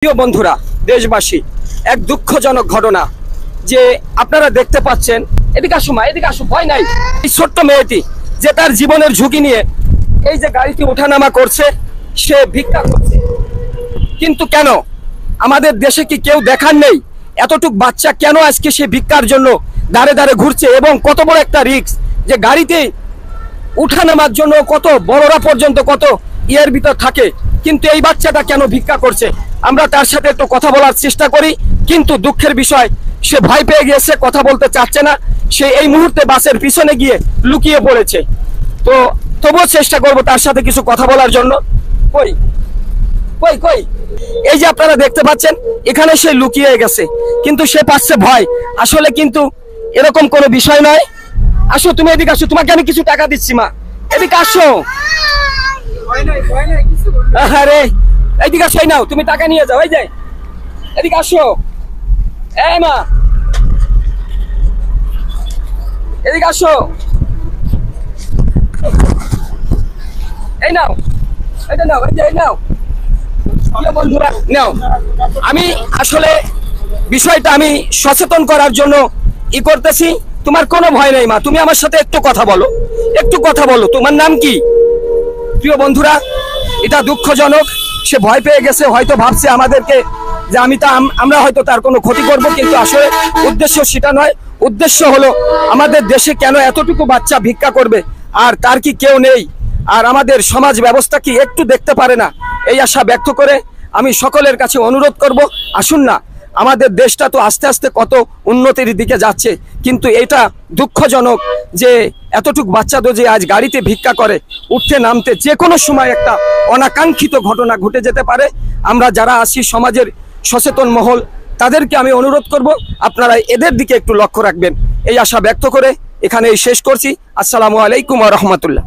প্রিয় বন্ধুরা, দেশবাসী, এক দুঃখজনক ঘটনা যে আপনারা দেখতে পাচ্ছেন। এদিকে আসো মা, এদিকে আসো, ভয় নাই। এই ছোট্ট মেয়েটি যে তার জীবনের ঝুঁকি নিয়ে এই যে গাড়িটি ওঠানামা করছে, সে ভিক্ষা করছে। কিন্তু কেন আমাদের দেশে কি কেউ দেখার নেই? এতটুক বাচ্চা কেন আজকে সে ভিক্ষার জন্য দাঁড়ে দাঁড়ে ঘুরছে? এবং কত বড় একটা রিস্ক যে গাড়িতে উঠানামার জন্য কত বড়রা পর্যন্ত কত ইয়ের ভিতর থাকে, কিন্তু এই বাচ্চাটা কেন ভিক্ষা করছে? আমরা তার সাথে একটু কথা বলার চেষ্টা করি, কিন্তু দুঃখের বিষয় সে ভয় পেয়ে গিয়েছে, কথা বলতে চাচ্ছে না। সে এই মুহূর্তে বাসের পিছনে গিয়ে লুকিয়ে পড়েছে। তো তবুও চেষ্টা করব তার সাথে কিছু কথা বলার জন্য। কই কই কই এই যে আপনারা দেখতে পাচ্ছেন, এখানে সে লুকিয়ে গেছে, কিন্তু সে পাচ্ছে ভয়। আসলে কিন্তু এরকম কোনো বিষয় নয়। আসো, তুমি এদিকে আসো, তোমাকে আমি কিছু টাকা দিচ্ছি মা, এদিকে আসো। আরে এইদিকে আসো, নাও তুমি টাকা নিয়ে যাও। এই যে এদিকে আসো, এই মা এদিকে আসো, এই নাও, এটা নাও, এই যে এই নাও। বন্ধুরা নাও, আমি আসলে বিষয়টা আমি সচেতন করার জন্য করতেছি। তোমার কোনো ভয় নেই মা, তুমি আমার সাথে একটু কথা বলো, একটু কথা বলো। তোমার নাম কি? প্রিয় বন্ধুরা, এটা দুঃখজনক। সে ভয় পেয়ে গেছে, হয়তো ভাবছে আমাদেরকে যে আমরা হয়তো তার কোনো ক্ষতি করব, কিন্তু আসলে উদ্দেশ্য সেটা নয়। উদ্দেশ্য হলো আমাদের দেশে কেন এতটুকু বাচ্চা ভিক্ষা করবে, আর তার কি কেউ নেই? আর আমাদের সমাজ ব্যবস্থা কি একটু দেখতে পারে না? এই আশা ব্যক্ত করে আমি সকলের কাছে অনুরোধ করব, আসুন না, আমাদের দেশটা তো আস্তে আস্তে কত উন্নতির দিকে যাচ্ছে, কিন্তু এটা দুঃখজনক যে এতটুক বাচ্চা তো যে আজ গাড়িতে ভিক্ষা করে, উঠতে নামতে যে কোনো সময় একটা অনাকাঙ্ক্ষিত ঘটনা ঘটে যেতে পারে। আমরা যারা আছি সমাজের সচেতন মহল, তাদেরকে আমি অনুরোধ করব আপনারা এদের দিকে একটু লক্ষ্য রাখবেন। এই আশা ব্যক্ত করে এখানেই শেষ করছি। আসসালামু আলাইকুম ওয়া রাহমাতুল্লাহ।